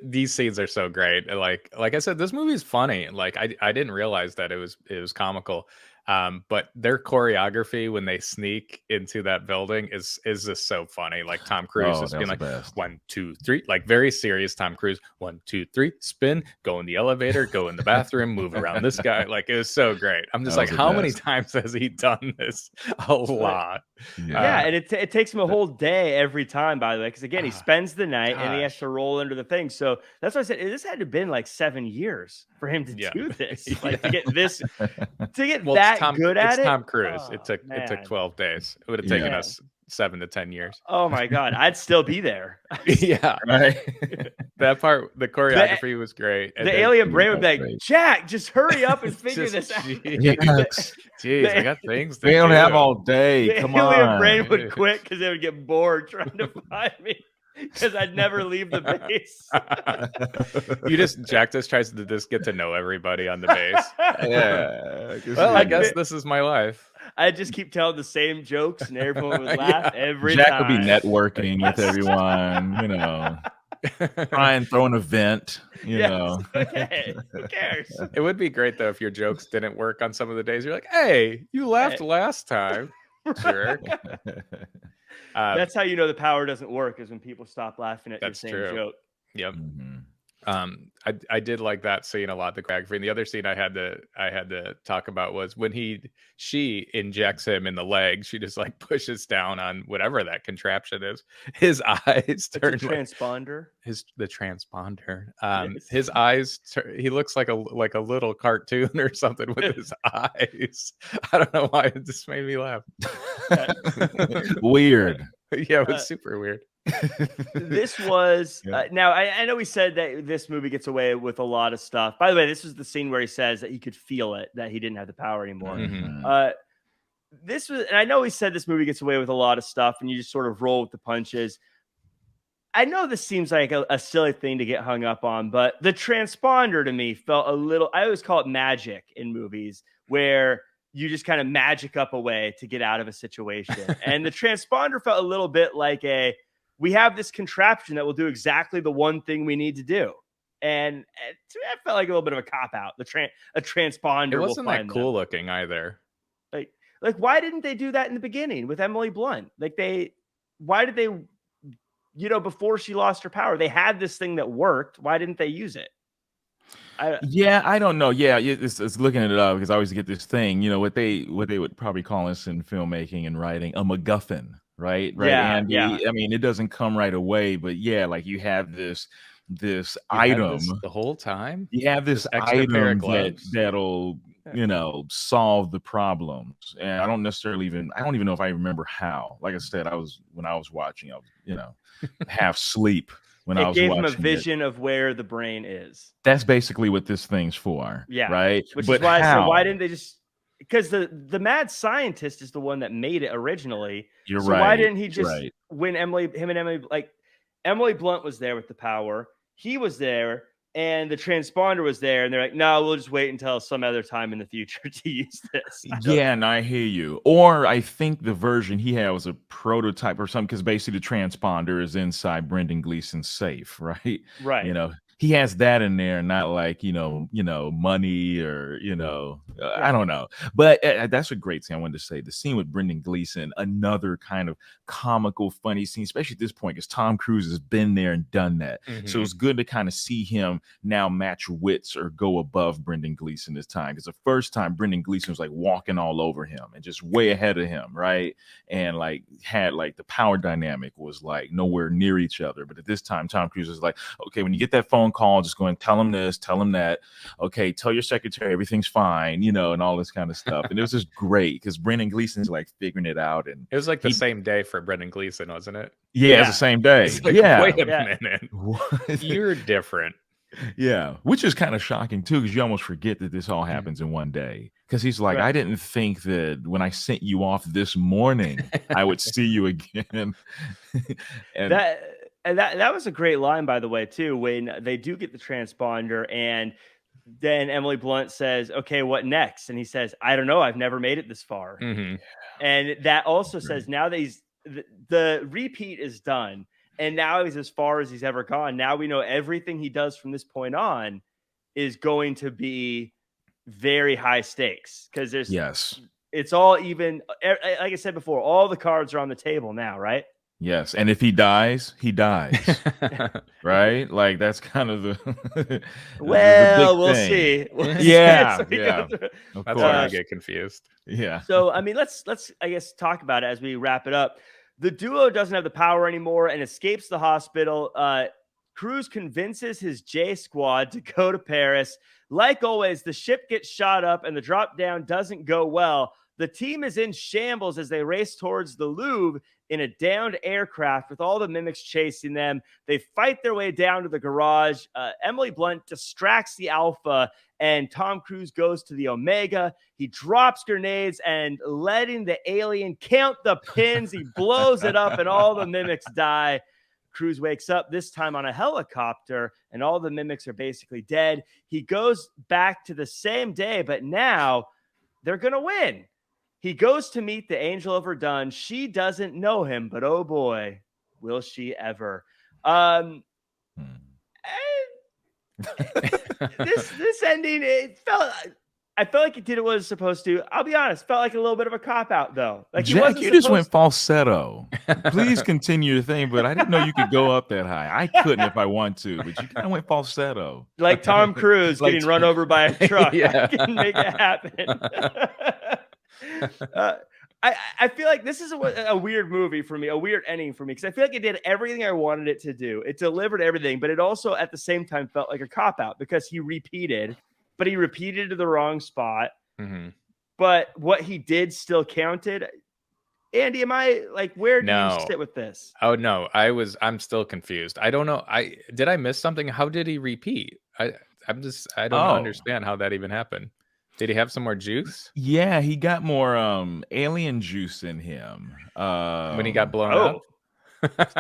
these scenes are so great. Like I said, this movie is funny. Like I didn't realize that it was comical. But their choreography when they sneak into that building is just so funny. Like Tom Cruise is being like 1, 2, 3, like very serious Tom Cruise. 1, 2, 3, spin, go in the elevator, go in the bathroom, move around this guy. Like it was so great. I'm just like, how many times has he done this? A lot. Yeah, and it takes him a whole day every time, by the way, because again, he spends the night and he has to roll under the thing. So that's why I said this had to have been like 7 years for him to do this, like to get this, to get that good at it. Tom Cruise. Oh, it took 12 days. It would have taken us 7 to 10 years. Oh my God, I'd still be there. Yeah, right. That part, the choreography was great. And the alien brain would be like, Jack, just hurry up and figure this out. Jeez, I got things to We don't do. have all day. The Come alien on. brain would quit because they would get bored trying to find me because I'd never leave the base. Jack just tries to just get to know everybody on the base. Yeah. Well, I guess this is my life. I just keep telling the same jokes and everyone would laugh every Jack time. would be networking with everyone, try and throw an event, Okay, who cares? It would be great though if your jokes didn't work on some of the days. You're like, hey, you laughed last time, jerk. That's how you know the power doesn't work, is when people stop laughing at your same joke. Yep. Mm-hmm. I did like that scene a lot, the choreography. And the other scene I had to talk about was when she injects him in the leg. She just like pushes down on whatever that contraption is. His eyes turn transponder. The transponder. His eyes. He looks like a little cartoon or something with his eyes. I don't know why it just made me laugh. Weird. Yeah, it was super weird. This was now I know we said that this movie gets away with a lot of stuff. By the way, this was the scene where he says that he could feel it, that he didn't have the power anymore. Mm-hmm. This was, and I know we said this movie gets away with a lot of stuff and you just sort of roll with the punches. I know this seems like a silly thing to get hung up on, but the transponder to me felt a little, I always call it magic in movies where you just kind of magic up a way to get out of a situation. And the transponder felt a little bit like we have this contraption that will do exactly the one thing we need to do. And to me, I felt like a little bit of a cop out. A transponder It will wasn't that find cool them. looking either. Like why didn't they do that in the beginning with Emily Blunt? Why did they, before she lost her power, they had this thing that worked. Why didn't they use it? Yeah, I don't know. Yeah, it's looking it up because I always get this thing. What they would probably call this in filmmaking and writing a MacGuffin, right? Right, Yeah, Andy. I mean, it doesn't come right away, but yeah, like you have this You had item. this the whole time? You have this extra pair of item gloves? that'll solve the problems. And I don't even know if I remember how. Like I said, when I was watching, I was half sleep when I It was gave him a watching it. vision of where the brain is. That's basically what this thing's for. Yeah. Right. Which But is why I said, why how? didn't they just, because the mad scientist is the one that made it originally. You're so right. why didn't he just right. when him and Emily, like Emily Blunt was there with the power, he was there, and the transponder was there, and they're like, no, we'll just wait until some other time in the future to use this. Yeah, and I hear you. Or I think the version he had was a prototype or something, because basically the transponder is inside Brendan Gleeson's safe, right? Right. He has that in there, not like money or I don't know. But that's a great scene. I wanted to say the scene with Brendan Gleeson, another kind of comical, funny scene, especially at this point, because Tom Cruise has been there and done that. So it's good to kind of see him now match wits or go above Brendan Gleeson this time. Because the first time Brendan Gleeson was like walking all over him and just way ahead of him, right? And like had like the power dynamic was like nowhere near each other. But at this time, Tom Cruise is like, okay, when you get that phone call, just go and tell him this, tell him that. Okay, tell your secretary everything's fine, and all this kind of stuff. And it was just great because Brendan Gleeson's like figuring it out. And it was like the same day for Brendan Gleeson, wasn't it? Yeah, it's the same day. It's like, yeah. Wait a minute. You're different. Yeah, which is kind of shocking too, because you almost forget that this all happens in one day. Because he's like, I didn't think that when I sent you off this morning, I would see you again. and that was a great line, by the way, too, when they do get the transponder, and then Emily Blunt says, okay, what next? And he says, I don't know. I've never made it this far. And that also says now that the repeat is done. And now he's as far as he's ever gone. Now we know everything he does from this point on is going to be very high stakes, because it's all even. Like I said before, all the cards are on the table now, right? Yes, and if he dies, he dies, right? Like that's kind of the we'll thing. See. Yeah. That's where I get confused. Yeah. So I mean, let's I guess talk about it as we wrap it up. The duo doesn't have the power anymore and escapes the hospital. Cruise convinces his J squad to go to Paris. Like always, the ship gets shot up and the drop down doesn't go well. The team is in shambles as they race towards the Louvre in a downed aircraft with all the mimics chasing them. They fight their way down to the garage. Emily Blunt distracts the Alpha, and Tom Cruise goes to the Omega. He drops grenades, and letting the alien count the pins, he blows it up, and all the mimics die. Cruise wakes up, this time on a helicopter, and all the mimics are basically dead. He goes back to the same day, but now they're going to win. He goes to meet the Angel of Verdun. She doesn't know him, but oh boy, will she ever. This ending, I felt like it did what it was supposed to. I'll be honest, felt like a little bit of a cop-out, though. Like Jack, you just went falsetto. Please continue your thing, but I didn't know you could go up that high. I couldn't if I want to, but you kind of went falsetto. Like Tom Cruise getting run over by a truck. Yeah. I can make it happen. I feel like this is a weird movie for me, a weird ending for me, because I feel like it did everything I wanted it to do. It delivered everything, but it also at the same time felt like a cop-out because he repeated, but he repeated to the wrong spot. But what he did still counted. Andy, am I like, where do you sit with this? Oh no, I'm still confused. I don't know. Did I miss something? How did he repeat? I don't understand how that even happened. Did he have some more juice? Yeah, he got more alien juice in him. When he got blown up?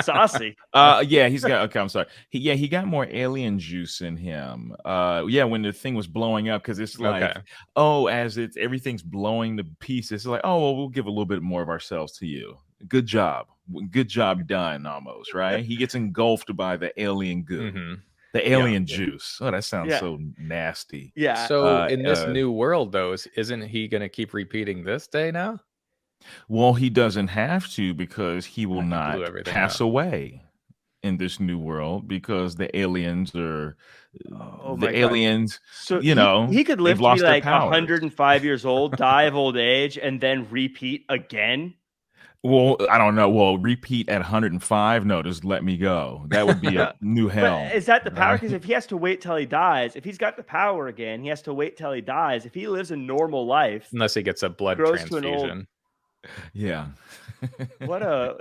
Saucy. Yeah, he's got okay, I'm sorry. He got more alien juice in him. Yeah, when the thing was blowing up, because it's like, as everything's blowing to pieces, it's like, oh well, we'll give a little bit more of ourselves to you. Good job. Good job done, almost, right? He gets engulfed by the alien goo. The alien juice. Oh, that sounds Yeah. so nasty. Yeah. So in this new world, though, isn't he going to keep repeating this day now? Well, he doesn't have to because he will He blew not everything pass up. away in this new world because the aliens Oh my God. So he could live they've to be lost their like powers. 105 years old, die of old age, and then repeat again. Well, I don't know. Well, repeat at 105? No, just let me go. That would be a No. new But hell. is that the power? Right? Because if he has to wait till he dies, if he's got the power again, he has to wait till he dies. If he lives a normal life, Unless he gets a blood grows to an old, transfusion. Yeah. what a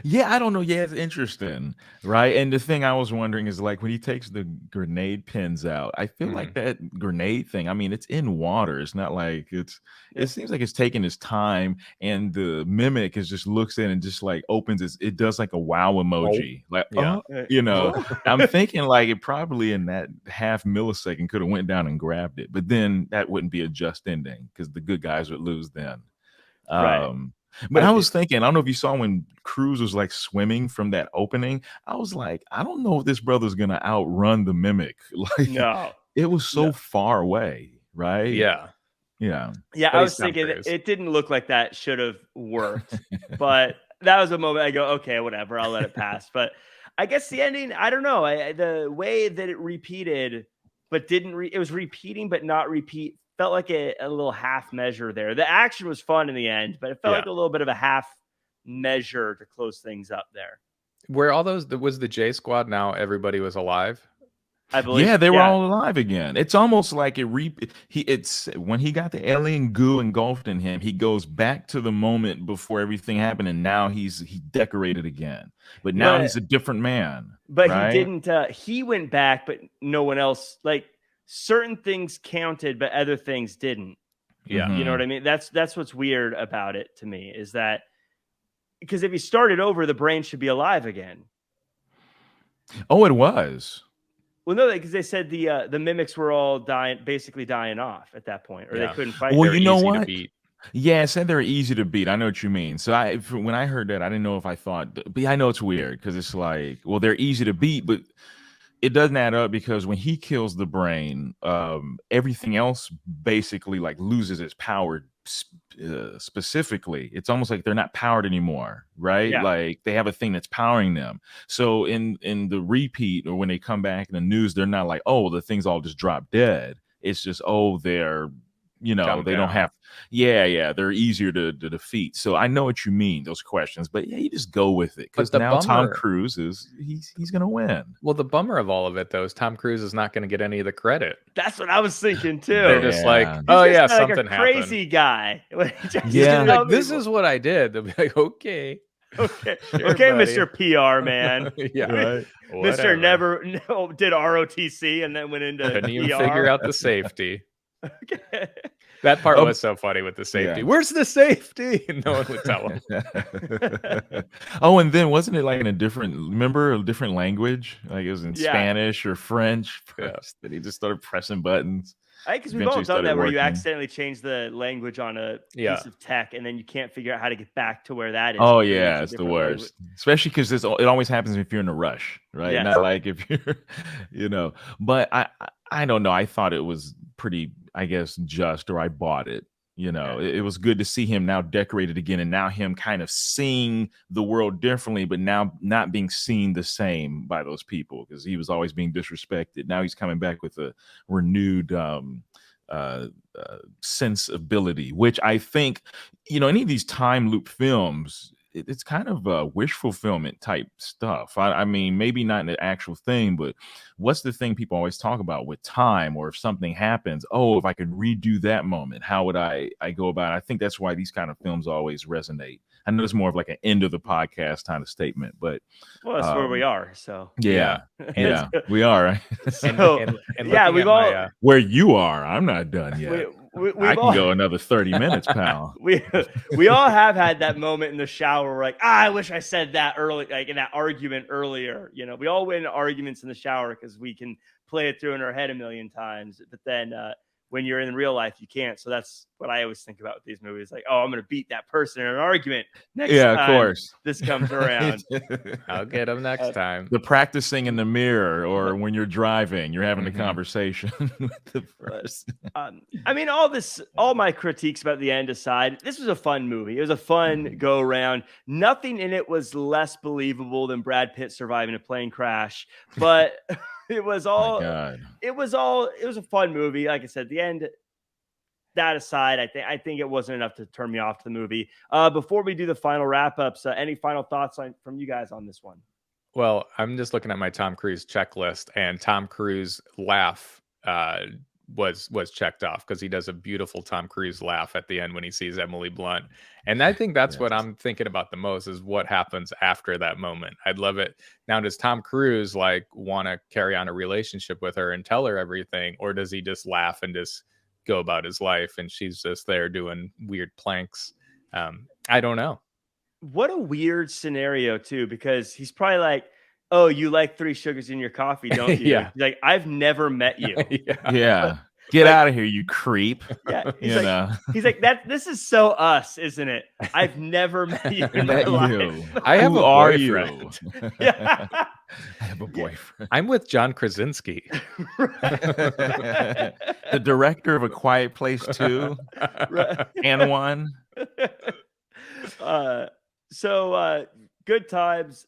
Yeah, I don't know. Yeah, it's interesting, right? And the thing I was wondering is like when he takes the grenade pins out, I feel like that grenade thing. I mean, it's in water. It's not like it seems like it's taking its time, and the mimic is just looks in and just like opens it does like a wow emoji. Like, Yeah. I'm thinking like it probably in that half millisecond could have went down and grabbed it, but then that wouldn't be a just ending because the good guys would lose then. Right. But I was thinking, I don't know if you saw when Cruz was like swimming from that opening. I was like, I don't know if this brother's gonna outrun the mimic. Like, No. it was so far away, right? Yeah. Yeah. Yeah, But I he's was Tom thinking Cruise. it didn't look like that should have worked, but that was a moment I go, okay, whatever, I'll let it pass. But I guess the ending, I don't know, the way that it repeated, but it was repeating but not repeat, felt like a little half measure there. The action was fun in the end, but it felt like a little bit of a half measure to close things up there. Were all those was the J Squad now everybody was alive? I believe. Yeah, they were all alive again. It's almost like it's when he got the alien goo engulfed in him, he goes back to the moment before everything happened, and now he decorated again. But now he's a different man. But right? he didn't. He went back, but no one else. Like certain things counted, but other things didn't. Yeah, you know what I mean. That's what's weird about it to me is that because if he started over, the brain should be alive again. Oh, it was. Well, no, because they said the mimics were all basically dying off at that point, or they couldn't fight. Well, you know easy what? to beat. Yeah, it said they're easy to beat. I know what you mean. So when I heard that, I didn't know if I thought, but I know it's weird because it's like, well, they're easy to beat, but it doesn't add up because when he kills the brain, everything else basically like loses its power. Specifically, it's almost like they're not powered anymore, right? Yeah. Like they have a thing that's powering them. So in the repeat or when they come back in the news, they're not like, oh, the things all just drop dead. It's just, oh, they're they don't have they're easier to defeat. So I know what you mean, those questions, but yeah, you just go with it because now Tom Cruise he's gonna win. Well, the bummer of all of it though is Tom Cruise is not going to get any of the credit. That's what I was thinking too. They're just like, oh yeah, something like a crazy happened. guy. Like, this is what I did. They'll be like, okay, okay, sure, okay, buddy. Mr. PR man. Yeah, right. Mr. Never did ROTC and then went into couldn't even PR. figure out the safety. Okay. That part was so funny with the safety. Yeah. Where's the safety? And no one would tell him. Oh, and then wasn't it like in a different language? Like it was in Spanish or French first that he just started pressing buttons. Because we've all done that where you accidentally change the language on a piece of tech and then you can't figure out how to get back to where that is. Oh yeah, it's the worst. Especially because it always happens if you're in a rush, right? Yes. Not like if you're, But I don't know. I thought it was pretty, I guess, just, or I bought it. It was good to see him now decorated again, and now him kind of seeing the world differently, but now not being seen the same by those people because he was always being disrespected. Now he's coming back with a renewed sensibility, which I think, any of these time loop films, it's kind of wish fulfillment type stuff. I mean, maybe not an actual thing, but what's the thing people always talk about with time, or if something happens, oh, if I could redo that moment, how would I go about it? I think that's why these kind of films always resonate. I know it's more of like an end of the podcast kind of statement, but that's where we are. So yeah, we are. Right? So we've all where you are. I'm not done yet. I can go another 30 minutes, pal. we all have had that moment in the shower where like, I wish I said that early, like in that argument earlier. We all win arguments in the shower because we can play it through in our head a million times. But then when you're in real life, you can't. So that's what I always think about with these movies. Like, oh, I'm going to beat that person in an argument next time of course. this comes around. I'll get him next time. The practicing in the mirror, or when you're driving, you're having a conversation with the person. I mean, all my critiques about the end aside, this was a fun movie. It was a fun go around. Nothing in it was less believable than Brad Pitt surviving a plane crash, but it was all, it was a fun movie. Like I said, the end, that aside, I think it wasn't enough to turn me off to the movie. Before we do the final wrap ups, any final thoughts from you guys on this one? Well, I'm just looking at my Tom Cruise checklist, and Tom Cruise laugh was checked off because he does a beautiful Tom Cruise laugh at the end when he sees Emily Blunt. And I think that's what I'm thinking about the most, is what happens after that moment. I'd love it. Now, does Tom Cruise like want to carry on a relationship with her and tell her everything, or does he just laugh and just go about his life and she's just there doing weird planks? I don't know. What a weird scenario too, because he's probably like, oh, you like 3 sugars in your coffee, don't you? Yeah. He's like, I've never met you. Yeah. Get out of here, you creep. Yeah. He's like, this is so us, isn't it? I've never met you in my life. I have Who a are boyfriend. you? Yeah. I have a boyfriend. I'm with John Krasinski. The director of A Quiet Place 2 and 1. So good times.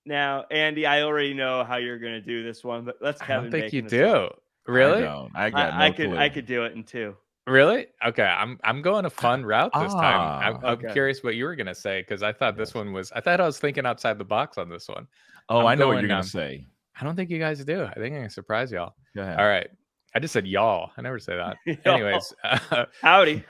Now, Andy, I already know how you're going to do this one, but let's Kevin. I don't think Bacon you do. Really? I got no clue. I could do it in 2. Really? Okay. I'm going a fun route this time. I'm okay. curious what you were gonna say, because I thought this one was. I thought I was thinking outside the box on this one. Oh, I know what you're gonna say. I don't think you guys do. I think I'm gonna surprise y'all. Go ahead. All right. I just said y'all. I never say that. Anyways, howdy.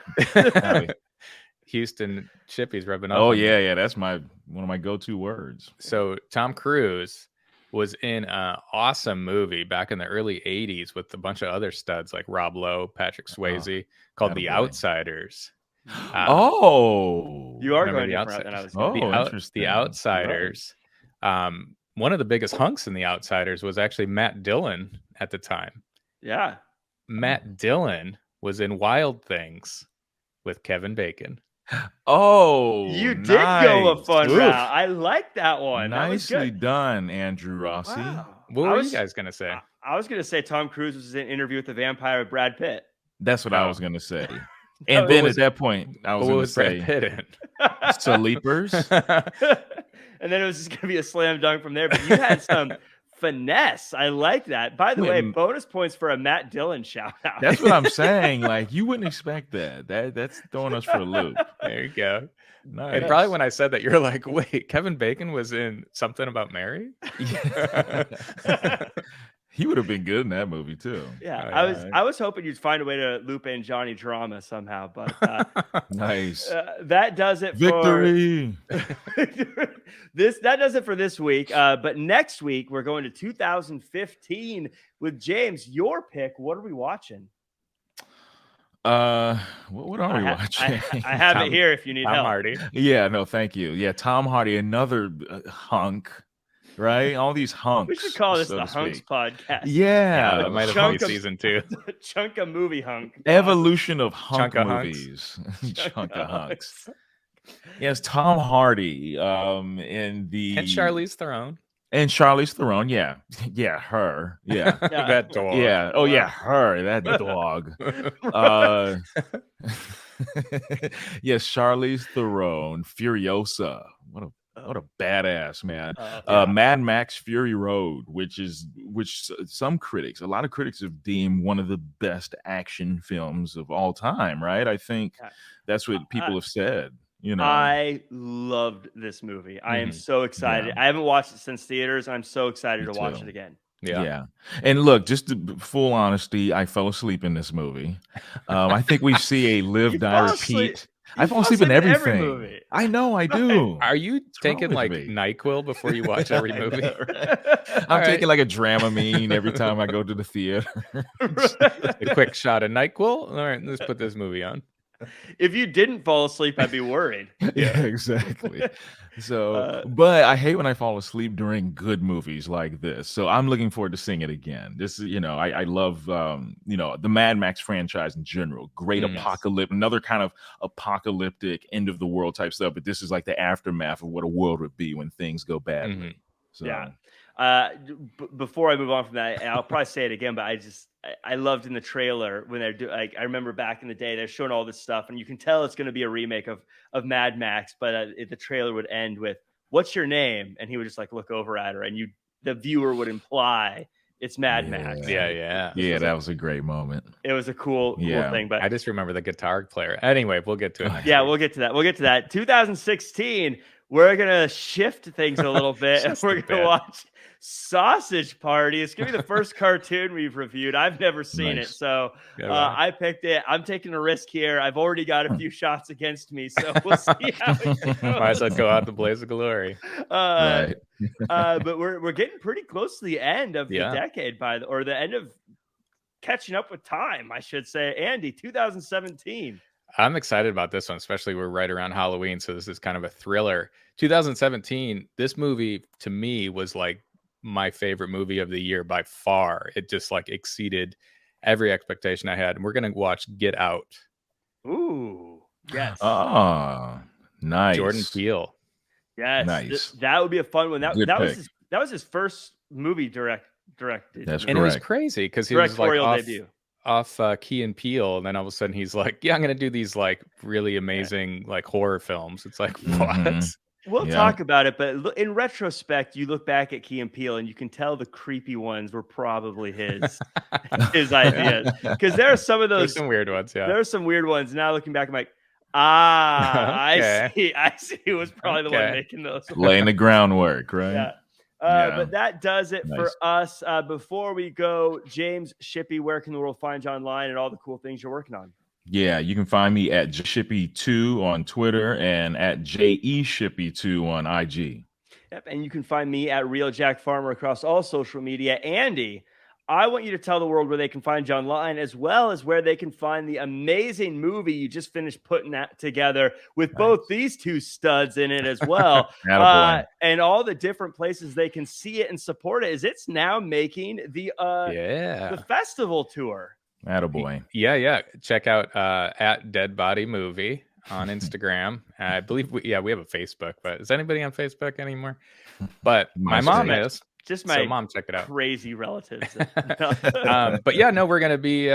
Houston Chippy's rubbing up. Oh yeah. That's one of my go-to words. So Tom Cruise was in an awesome movie back in the early 80s with a bunch of other studs like Rob Lowe, Patrick Swayze, called The Outsiders. You are going The different than I was going. The Outsiders. Right. One of the biggest hunks in The Outsiders was actually Matt Dillon at the time. Yeah. Matt Dillon was in Wild Things with Kevin Bacon. Oh, you did go a fun route. I like that one. Nicely done, Andrew Rossi. Wow. What were you guys gonna say? I was gonna say Tom Cruise was in an Interview with the Vampire with Brad Pitt. That's what I was gonna say. And then at that point, I was gonna say Brad Pitt in? Sleepers. And then it was just gonna be a slam dunk from there. But you had some finesse. I like that. By the way, bonus points for a Matt Dillon shout out. That's what I'm saying. Like, you wouldn't expect that. That's throwing us for a loop. There you go. Nice. And probably when I said that, you're like, wait, Kevin Bacon was in Something About Mary? He would have been good in that movie too. Yeah, I was hoping you'd find a way to loop in Johnny Drama somehow, but nice. That does it. Victory. That does it for this week. But next week we're going to 2015 with James. Your pick. What are we watching? What are we watching? I have it here if you need help. Tom Hardy. Yeah, no, thank you. Yeah, Tom Hardy, another hunk. Right, all these hunks. We should call this the Hunks podcast. Yeah, that might have been season 2. Chunk of movie hunk. Evolution of hunk movies. Chunk of hunks. Yes, Tom Hardy. And Charlize Theron. And Charlize Theron. Yeah, her. Yeah, that dog. Yeah. Oh yeah, her. That dog. Yes, Charlize Theron. Furiosa. What a badass, man. Mad Max Fury Road, which some critics, a lot of critics have deemed one of the best action films of all time, right? I think that's what people have said. You know, I loved this movie. I am so excited. I haven't watched it since theaters. I'm so excited to watch it again. Yeah. And look, just to full honesty, I fell asleep in this movie. I think we see a live, die, repeat. I fall asleep in everything. Every movie. I know, I do. Are you taking like NyQuil before you watch every movie? I'm taking like a Dramamine every time I go to the theater. A quick shot of NyQuil. All right, let's put this movie on. If you didn't fall asleep, I'd be worried. Yeah, exactly. So, but I hate when I fall asleep during good movies like this. So I'm looking forward to seeing it again. This is, I love, the Mad Max franchise in general. Great apocalypse, another kind of apocalyptic end of the world type stuff. But this is like the aftermath of what a world would be when things go badly. So. Yeah. Before I move on from that, and I'll probably say it again, but I loved in the trailer when they're I remember back in the day, they're showing all this stuff and you can tell it's going to be a remake of Mad Max, but the trailer would end with, "What's your name?" And he would just like look over at her and the viewer would imply it's Mad Max. Yeah. That was a great moment. It was a cool thing, but I just remember the guitar player. Anyway, we'll get to it next week. We'll get to that. 2016, we're going to shift things a little bit and we're going to watch Sausage Party. It's gonna be the first cartoon we've reviewed. I've never seen it, so I picked it. I'm taking a risk here. I've already got a few shots against me, so we'll see how it goes. Might as well go out the blaze of glory. But we're getting pretty close to the end of the decade or the end of catching up with time, I should say. Andy, 2017. I'm excited about this one, especially we're right around Halloween, so this is kind of a thriller. 2017, this movie to me was like my favorite movie of the year by far. It just like exceeded every expectation I had. And we're going to watch Get Out. Ooh, yes. Oh, nice. Jordan Peele. Yes. Nice. That would be a fun one. That was his first movie directed. That's correct. And it was crazy because he was like off Key and Peele, and then all of a sudden he's like, I'm going to do these like really amazing like horror films. It's like, what? We'll talk about it, but in retrospect, you look back at Key and Peele, and you can tell the creepy ones were probably his ideas. Because there are some of those. There's some weird ones, There are some weird ones. Now looking back, I'm like, I see. It was probably the one making those. Laying the groundwork, right? But that does it for us. Before we go, James Shippey, where can the world find you online and all the cool things you're working on? Yeah, you can find me at Shippy2 on Twitter and at JeShippy2 on IG. Yep, and you can find me at Real Jack Farmer across all social media. Andy, I want you to tell the world where they can find you online, as well as where they can find the amazing movie you just finished putting that together with both these two studs in it as well. And all the different places they can see it and support it, is it's now making the festival tour. Attaboy. Yeah. Check out at Dead Body Movie on Instagram. I believe we have a Facebook, but is anybody on Facebook anymore? But my mom is. Just my mom, check it out. Crazy relatives. But yeah, no, we're going to be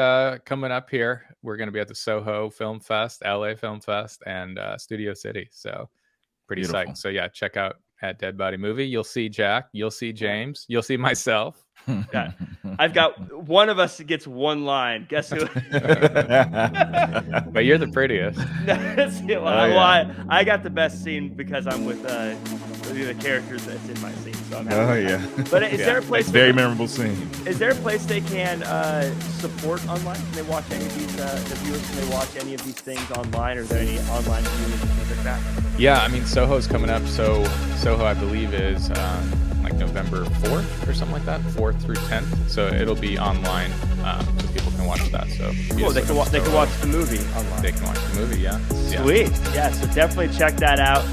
coming up here. We're going to be at the Soho Film Fest, LA Film Fest, and Studio City. So pretty psyched. So yeah, check out at Dead Body Movie. You'll see Jack. You'll see James. You'll see myself. Yeah. I've got one of us that gets one line. Guess who? But you're the prettiest. I got the best scene because I'm with the characters that's in my scene. So But is there a place? It's a very memorable scene. Is there a place they can support online? Can they watch any of these? The viewers, can they watch any of these things online? Or are there any online viewers and things like that? Yeah, I mean Soho's coming up. So Soho, I believe, is like November 4th or something like that, 4th through 10th. So it'll be online, so people can watch that. So cool. They can watch the movie online. They can watch the movie, Sweet. Yeah, so definitely check that out.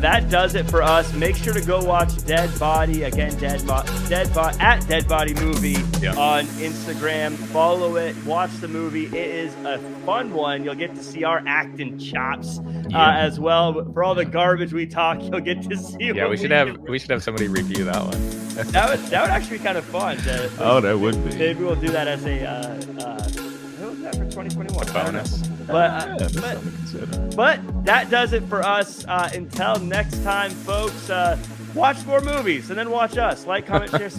That does it for us. Make sure to go watch Dead Body. Again, Dead at Dead Body Movie on Instagram. Follow it. Watch the movie. It is a fun one. You'll get to see our acting chops as well. For all the garbage we talk, you'll get to see. Yeah, we should have somebody review that one. that would actually be kind of fun. That would be. Maybe we'll do that as a what was that for 2021? Bonus. But that does it for us. Until next time, folks. Watch more movies and then watch us. Like, comment, share.